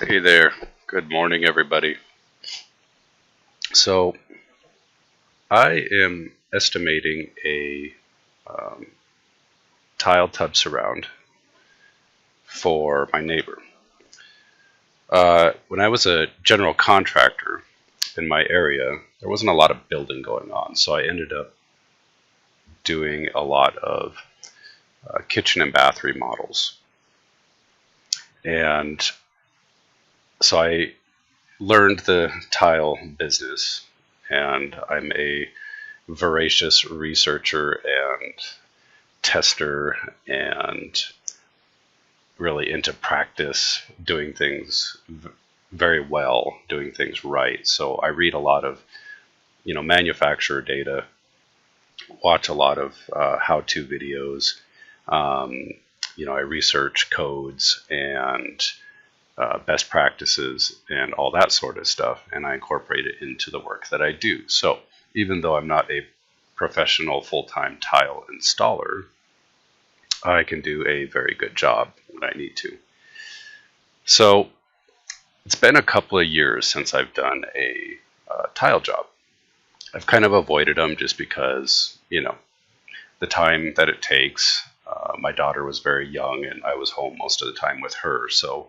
Hey there. Good morning, everybody. So, I am estimating a um, tile tub surround for my neighbor. When I was a general contractor in my area, there wasn't a lot of building going on, so I ended up doing a lot of kitchen and bath remodels. And so I learned the tile business, and I'm a voracious researcher and tester and really into practice, doing things very well, doing things right. So I read a lot of, manufacturer data, watch a lot of how-to videos. Um, I research codes and best practices and all that sort of stuff, and I incorporate it into the work that I do. So even though I'm not a professional full-time tile installer, I can do a very good job when I need to. So it's been a couple of years since I've done a tile job. I've kind of avoided them just because, the time that it takes. My daughter was very young and I was home most of the time with her. So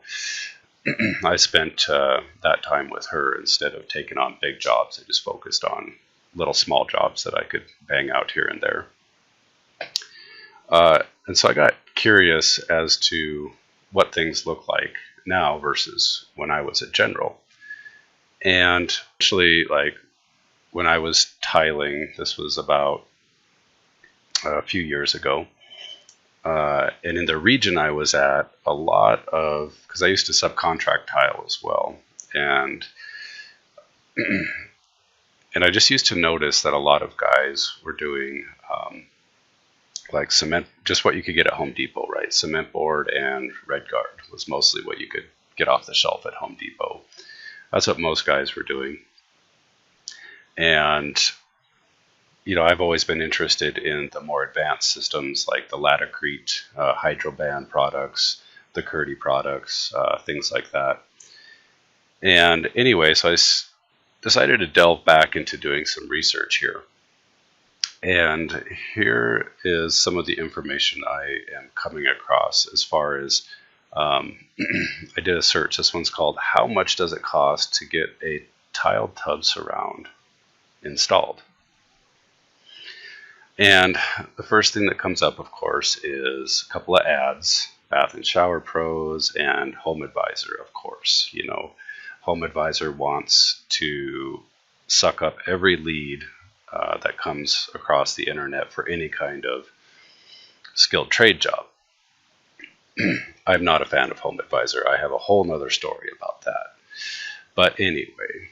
I spent that time with her instead of taking on big jobs. I just focused on little small jobs that I could bang out here and there. And so I got curious as to what things look like now versus when I was a general. And actually, like when I was tiling, this was about a few years ago. And in the region I was at, a lot of, because I used to subcontract tile as well. And and I just used to notice that a lot of guys were doing like cement, just what you could get at Home Depot, right? Cement board and red guard was mostly what you could get off the shelf at Home Depot. That's what most guys were doing. And, I've always been interested in the more advanced systems like the Latacrete, Hydroban products, the Curdy products, things like that. And anyway, so I decided to delve back into doing some research here. And here is some of the information I am coming across as far as I did a search. This one's called "How much does it cost to get a tile tub surround installed?" And the first thing that comes up, of course, is a couple of ads: Bath and Shower Pros and Homeadvisor, of course. Homeadvisor wants to suck up every lead that comes across the internet for any kind of skilled trade job. I'm not a fan of Homeadvisor. I have a whole nother story about that. But anyway,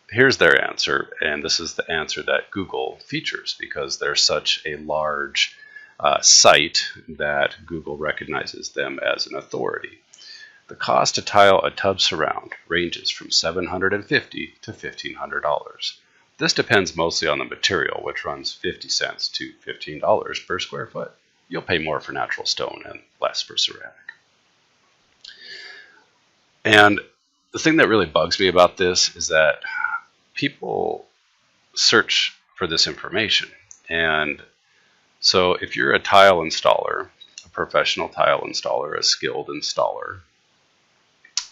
here's their answer, and this is the answer that Google features because they're such a large site that Google recognizes them as an authority. The cost to tile a tub surround ranges from $750 to $1,500. This depends mostly on the material, which runs 50 cents to $15 per square foot. You'll pay more for natural stone and less for ceramic. And the thing that really bugs me about this is that people search for this information. And so if you're a tile installer, a professional tile installer, a skilled installer,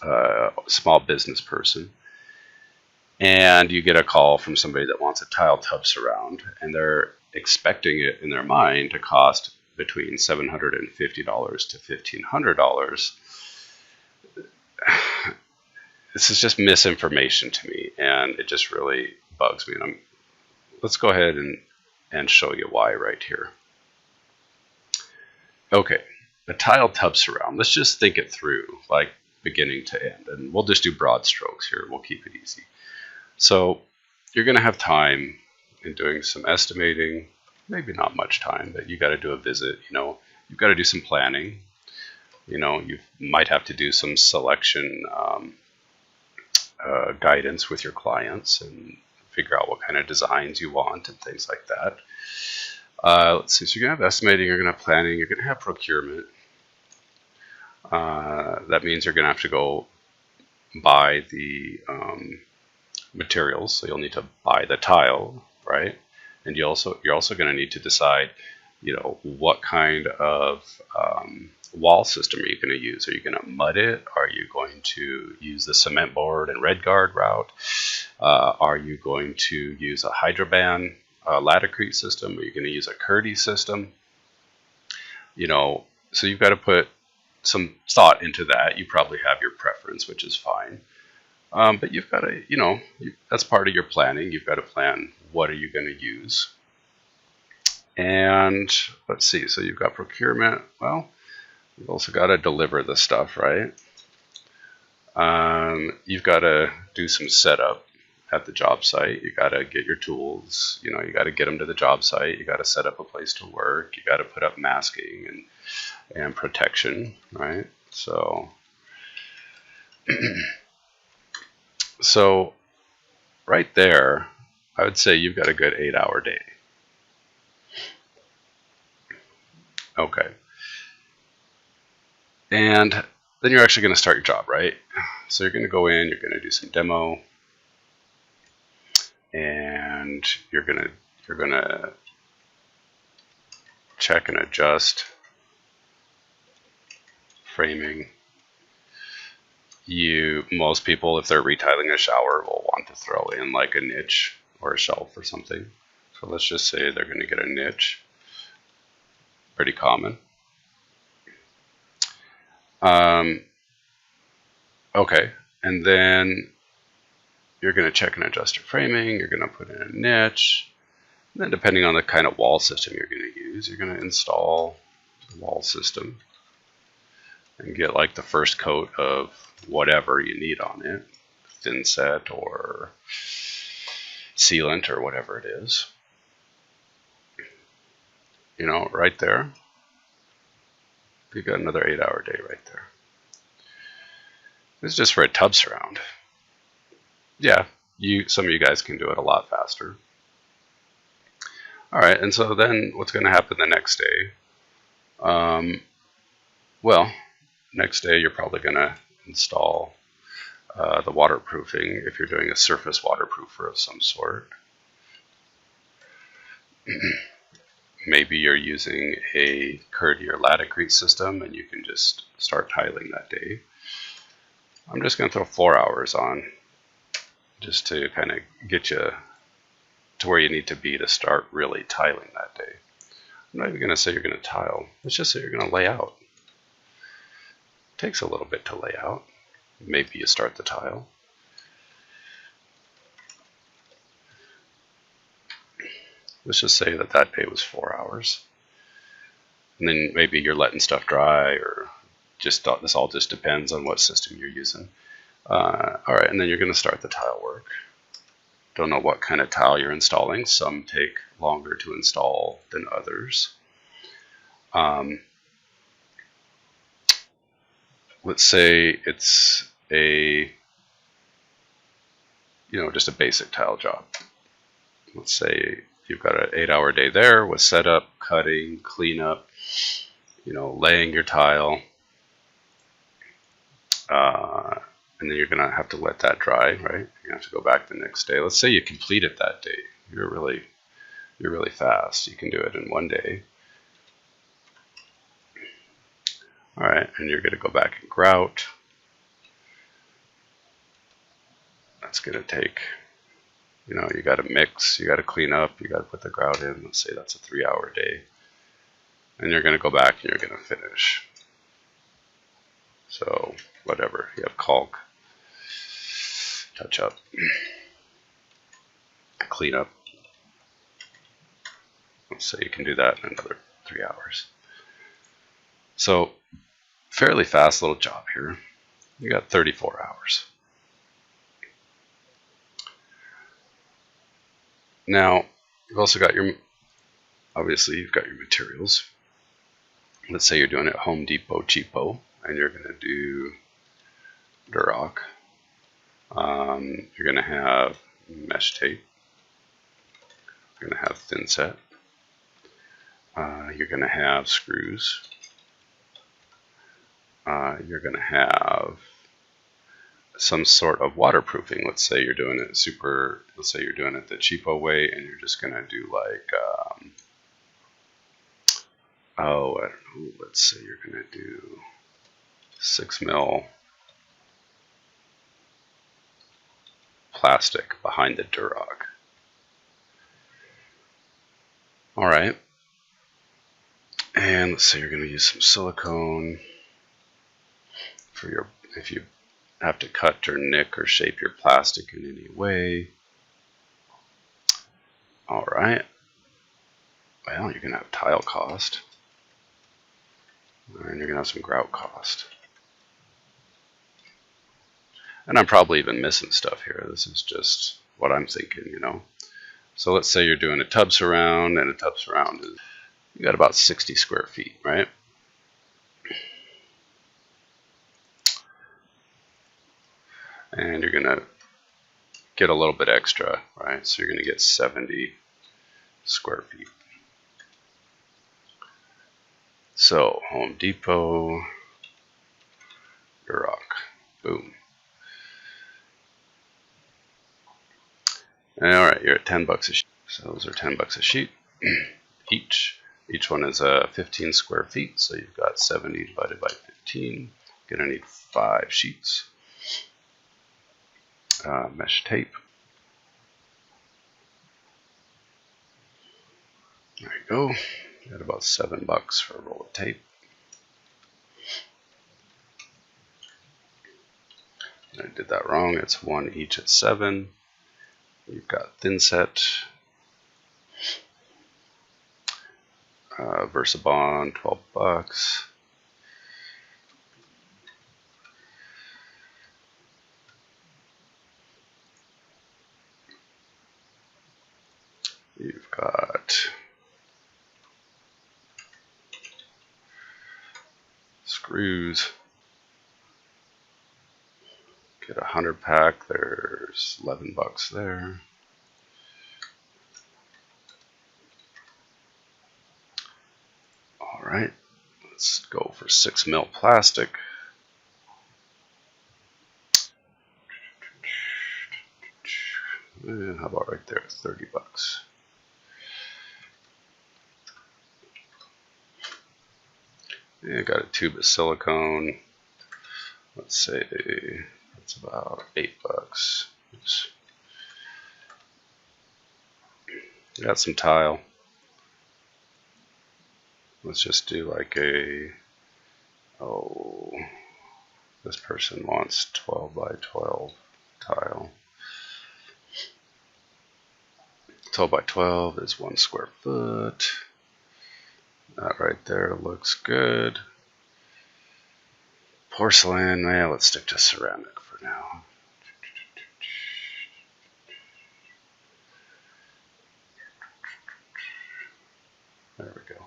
a small business person, and you get a call from somebody that wants a tile tub surround, and they're expecting it in their mind to cost between $750 to $1,500. This is just misinformation to me, and it just really bugs me. And let's go ahead and show you why right here. Okay, a tile tub surround. Let's just think it through, like beginning to end, and we'll just do broad strokes here. We'll keep it easy. So you're going to have time in doing some estimating, maybe not much time, but you got to do a visit. You've got to do some planning. You might have to do some selection guidance with your clients and figure out what kind of designs you want and things like that. Let's see, so you're going to have estimating, you're going to have planning, you're going to have procurement. That means you're going to have to go buy the materials, so you'll need to buy the tile, right? And you're also going to need to decide, what kind of wall system are you going to use? Are you going to mud it? Are you going to use the cement board and red guard route? Are you going to use a hydroban latticrete system? Are you going to use a Curdy system? So you've got to put some thought into that. You probably have your preference, which is fine. But you've got to, that's part of your planning. You've got to plan, what are you going to use? And let's see, so you've got procurement. Well, you've also got to deliver the stuff, right? You've got to do some setup at the job site. You got to get your tools, you got to get them to the job site. You got to set up a place to work. You got to put up masking and protection, right? So, so right there, I would say you've got a good 8-hour day. Okay. And then you're actually going to start your job, right? So you're going to go in, you're going to do some demo, and you're going to check and adjust framing. Most people, if they're retiling a shower, will want to throw in like a niche or a shelf or something. So let's just say they're going to get a niche. Pretty common. Okay, and then you're going to check and adjust your framing. You're going to put in a niche. And then depending on the kind of wall system you're going to use, you're going to install the wall system and get like the first coat of whatever you need on it, thin set or sealant or whatever it is. Right there. You got another 8-hour day right there. This is just for a tub surround. Yeah, some of you guys can do it a lot faster. All right, and so then what's going to happen the next day? Well, next day you're probably going to install the waterproofing if you're doing a surface waterproofer of some sort. Maybe you're using a Curdy or latticrete system and you can just start tiling that day. I'm just going to throw 4 hours on just to kind of get you to where you need to be to start really tiling that day. I'm not even going to say you're going to tile. Let's just say you're going to lay out. It takes a little bit to lay out. Maybe you start the tile. Let's just say that day was 4 hours. And then maybe you're letting stuff dry, or this all just depends on what system you're using. All right, and then you're going to start the tile work. Don't know what kind of tile you're installing. Some take longer to install than others. Let's say it's just a basic tile job. Let's say you've got an 8-hour day there with setup, cutting, cleanup, laying your tile. And then you're going to have to let that dry, right? You have to go back the next day. Let's say you complete it that day. You're really fast. You can do it in one day. All right, and you're going to go back and grout. That's going to take, you got to mix, you got to clean up, you got to put the grout in. Let's say that's a 3-hour day. And you're going to go back and you're going to finish. So whatever, you have caulk, touch up, clean up. Let's say you can do that in another 3 hours. So fairly fast little job here. You got 34 hours. Now, you've also got obviously you've got your materials. Let's say you're doing it at Home Depot cheapo, and you're going to do Duroc. You're going to have mesh tape. You're going to have thin set. You're going to have screws. You're going to have some sort of waterproofing. Let's say you're doing it let's say you're doing it the cheapo way, and you're just gonna do like, I don't know, let's say you're gonna do 6 mil plastic behind the Duroc. All right, and let's say you're gonna use some silicone for your, if you have to cut or nick or shape your plastic in any way. All right, well, you're gonna have tile cost, and you're gonna have some grout cost. And I'm probably even missing stuff here. This is just what I'm thinking, you know. So let's say you're doing a tub surround, and a tub surround is, you got about 60 square feet, right? And you're gonna get a little bit extra, right? So you're gonna get 70 square feet. So Home Depot, Duroc, boom. And all right, you're at 10 bucks a sheet. So those are 10 bucks a sheet each. Each one is 15 square feet, so you've got 70 divided by 15. You're gonna need 5 sheets. Mesh tape. There you go. You got about 7 bucks for a roll of tape. I did that wrong. It's 1 each at 7. You've got thin set. Versabond, 12 bucks. You've got screws. Get a 100 pack. There's 11 bucks there. All right, let's go for 6 mil plastic. How about right there, 30 bucks. I got a tube of silicone. Let's say it's about 8 bucks. Oops. Got some tile. Let's just do like a, oh, this person wants 12 by 12 tile. 12 by 12 is 1 square foot. That right there looks good. Porcelain, yeah, let's stick to ceramic for now. There we go.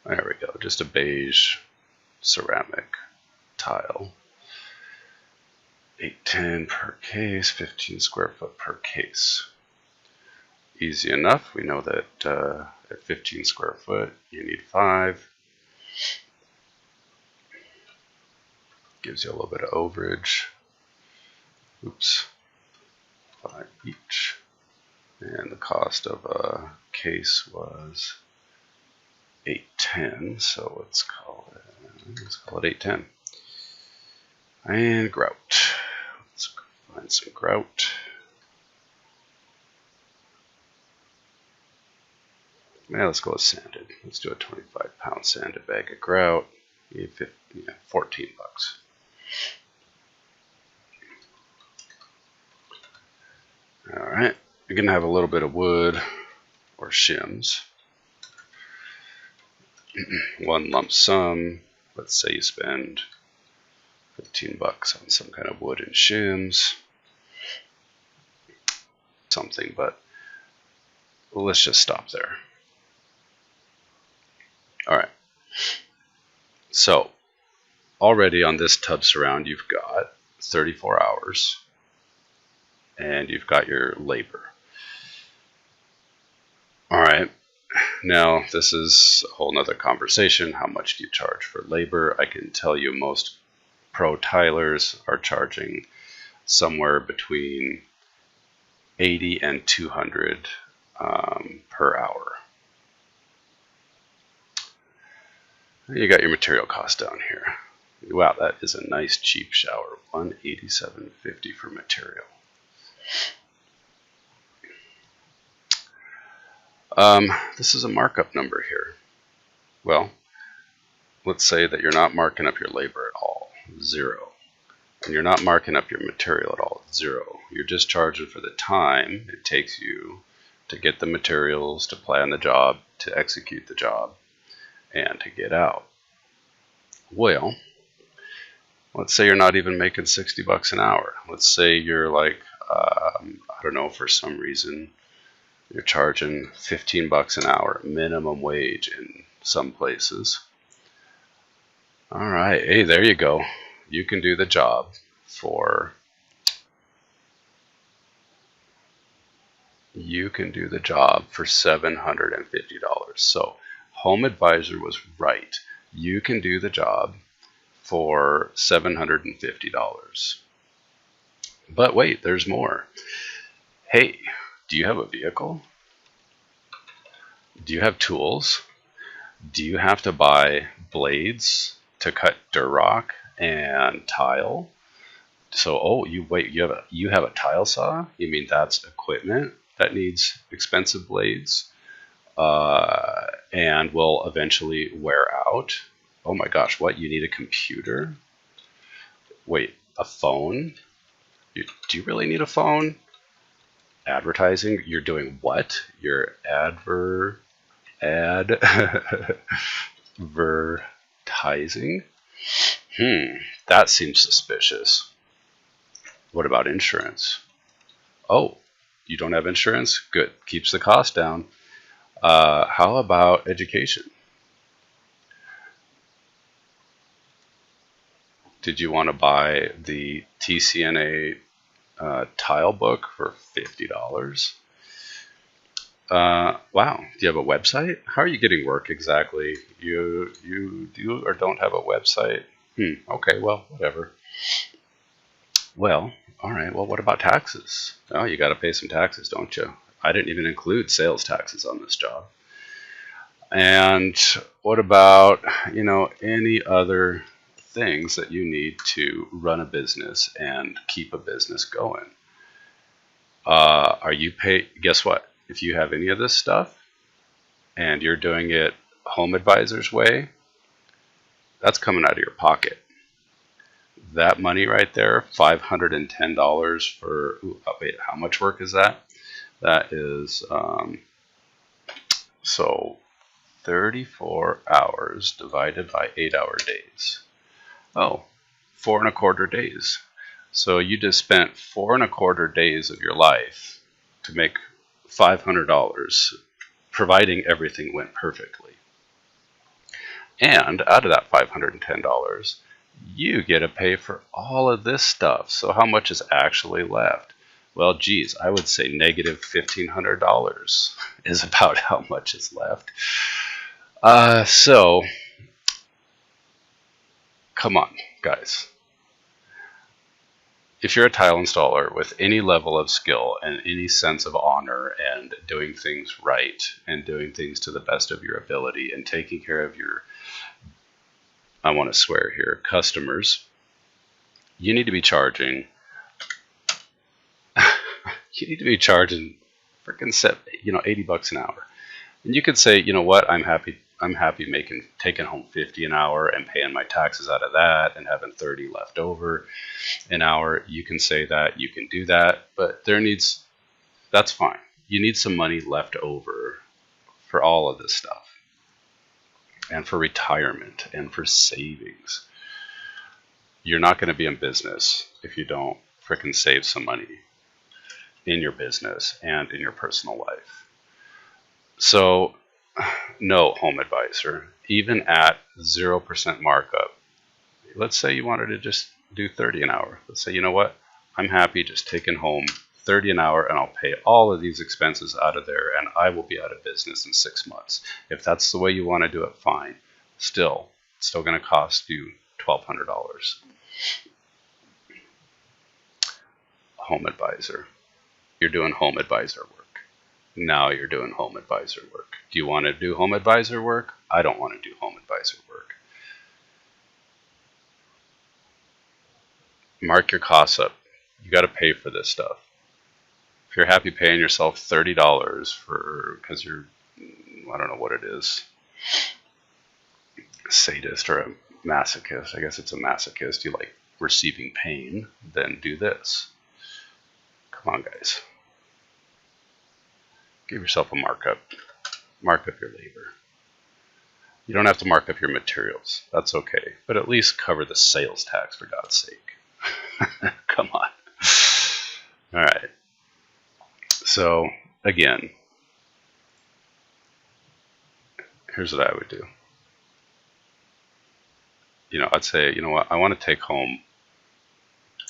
There we go, just a beige ceramic tile. $8.10 per case, 15 square foot per case. Easy enough. We know that at 15 square foot, you need 5. Gives you a little bit of overage. Oops. 5 each. And the cost of a case was $8.10. So let's call it $8.10. And grout. Let's find some grout. Yeah, let's go with sanded. Let's do a 25-pound sanded bag of grout. 14 bucks. All right, you're gonna have a little bit of wood or shims. One lump sum. Let's say you spend 15 bucks on some kind of wood and shims. Something, but let's just stop there. All right, so already on this tub surround, you've got 34 hours and you've got your labor. All right, Now, this is a whole nother conversation. How much do you charge for labor? I can tell you most pro tilers are charging somewhere between 80 and 200 per hour. You got your material cost down here. Wow, that is a nice cheap shower. $187.50 for material. This is a markup number here. Well, let's say that you're not marking up your labor at all, 0. And you're not marking up your material at all, 0. You're just charging for the time it takes you to get the materials, to plan the job, to execute the job, and to get out. Well, let's say you're not even making 60 bucks an hour. Let's say you're like, I don't know, for some reason, you're charging 15 bucks an hour, minimum wage in some places. All right, hey, there you go. You can do the job for $750. So Homeadvisor was right. You can do the job for $750. But wait, there's more. Hey, do you have a vehicle? Do you have tools? Do you have to buy blades to cut dirt rock and tile? So, you have a tile saw? You mean that's equipment that needs expensive blades and will eventually wear out? Oh my gosh, what? You need a computer? Wait, a phone? Do you really need a phone? Advertising? You're doing what? You're advertising? That seems suspicious. What about insurance? Oh, you don't have insurance? Good. Keeps the cost down. How about education? Did you want to buy the TCNA tile book for $50? Wow. Do you have a website? How are you getting work exactly? You do or don't have a website? Okay, well, whatever. Well, all right. Well, what about taxes? Oh, you got to pay some taxes, don't you? I didn't even include sales taxes on this job. And what about, any other things that you need to run a business and keep a business going? Are you paid? Guess what? If you have any of this stuff and you're doing it Homeadvisor's way, that's coming out of your pocket. That money right there, $510 for, wait, how much work is that? That is, so 34 hours divided by 8-hour days. Oh, 4¼ days. So you just spent 4¼ days of your life to make $500, providing everything went perfectly. And out of that $510, you get to pay for all of this stuff. So how much is actually left? Well, geez, I would say negative $1,500 is about how much is left. So, come on, guys. If you're a tile installer with any level of skill and any sense of honor and doing things right and doing things to the best of your ability and taking care of your, I want to swear here, customers, you need to be charging, freaking $80 an hour. And you could say, you know what, I'm happy taking home $50 an hour and paying my taxes out of that and having $30 left over an hour. You can say that, you can do that, but that's fine. You need some money left over for all of this stuff and for retirement and for savings. You're not going to be in business if you don't frickin' save some money in your business and in your personal life. So, no, Homeadvisor, even at 0% markup, let's say you wanted to just do $30 an hour. Let's say, you know what, I'm happy just taking home $30 an hour, and I'll pay all of these expenses out of there, and I will be out of business in 6 months. If that's the way you want to do it, fine. Still, it's still going to cost you $1,200. Homeadvisor. You're doing Homeadvisor work. Now you're doing Homeadvisor work. Do you want to do Homeadvisor work? I don't want to do Homeadvisor work. Mark your costs up. You got to pay for this stuff. If you're happy paying yourself $30 for, because you're, I don't know what it is, a sadist or a masochist. I guess it's a masochist. You like receiving pain, then do this. Come on, guys. Give yourself a markup. Mark up your labor. You don't have to mark up your materials. That's okay. But at least cover the sales tax, for God's sake. Come on. All right. So, again, here's what I would do. I'd say, you know what, I want to take home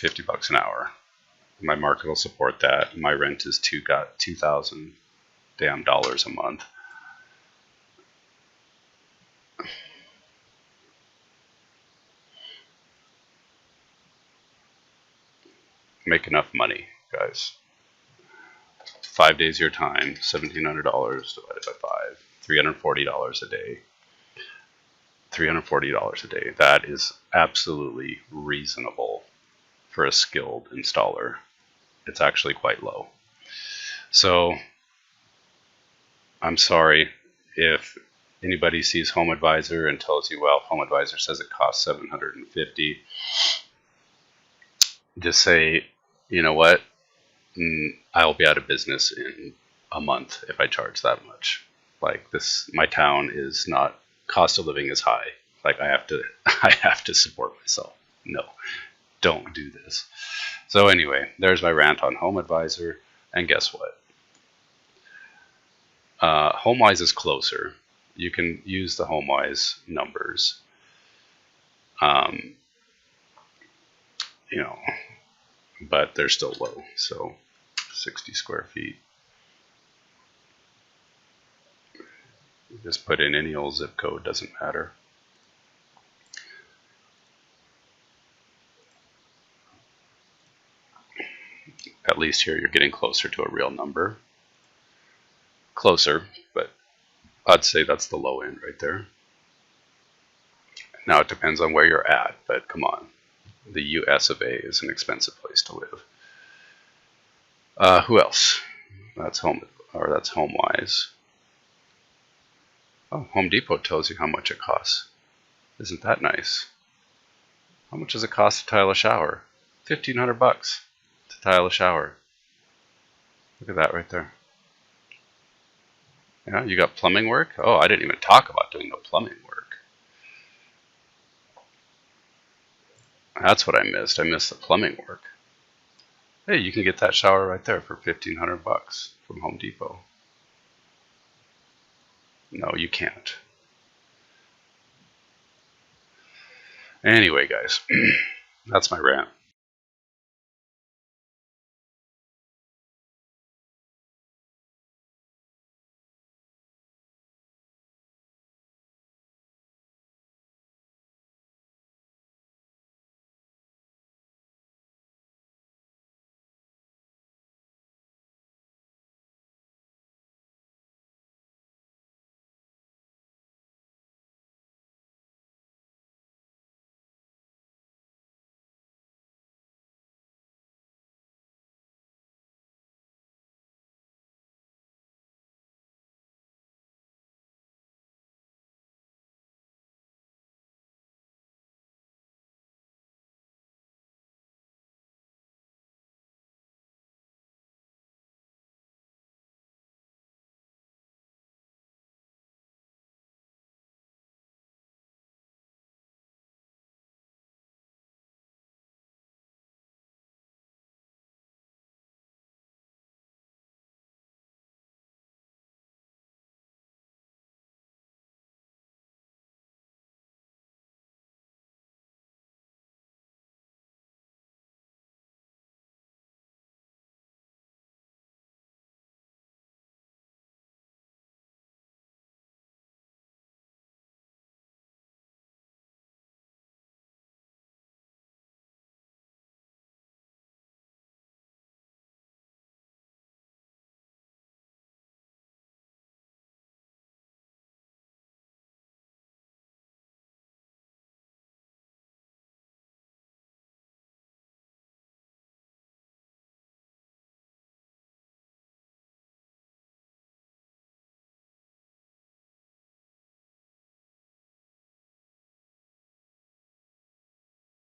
$50 an hour. My market will support that. My rent is $2,000 damn dollars a month. Make enough money, guys. 5 days of your time, $1,700 divided by 5, $340 a day. $340 a day. That is absolutely reasonable for a skilled installer. It's actually quite low. So I'm sorry if anybody sees Homeadvisor and tells you, well, Homeadvisor says it costs $750. Just say, you know what? I'll be out of business in a month if I charge that much. Like this, my town is not, cost of living is high. Like I have to support myself. No, don't do this. So anyway, there's my rant on Homeadvisor. And guess what? Homewyse is closer. You can use the Homewyse numbers. But they're still low. So 60 square feet. Just put in any old zip code, doesn't matter. At least here you're getting closer to a real number. Closer, but I'd say that's the low end right there. Now it depends on where you're at, but come on. The US of A is an expensive place to live. Who else? That's Homewyse. Oh, Home Depot tells you how much it costs. Isn't that nice? How much does it cost to tile a shower? $1,500 to tile a shower. Look at that right there. Yeah, you got plumbing work? Oh, I didn't even talk about doing the plumbing work. That's what I missed. I missed the plumbing work. Hey, you can get that shower right there for $1,500 from Home Depot. No, you can't. Anyway, guys, that's my rant.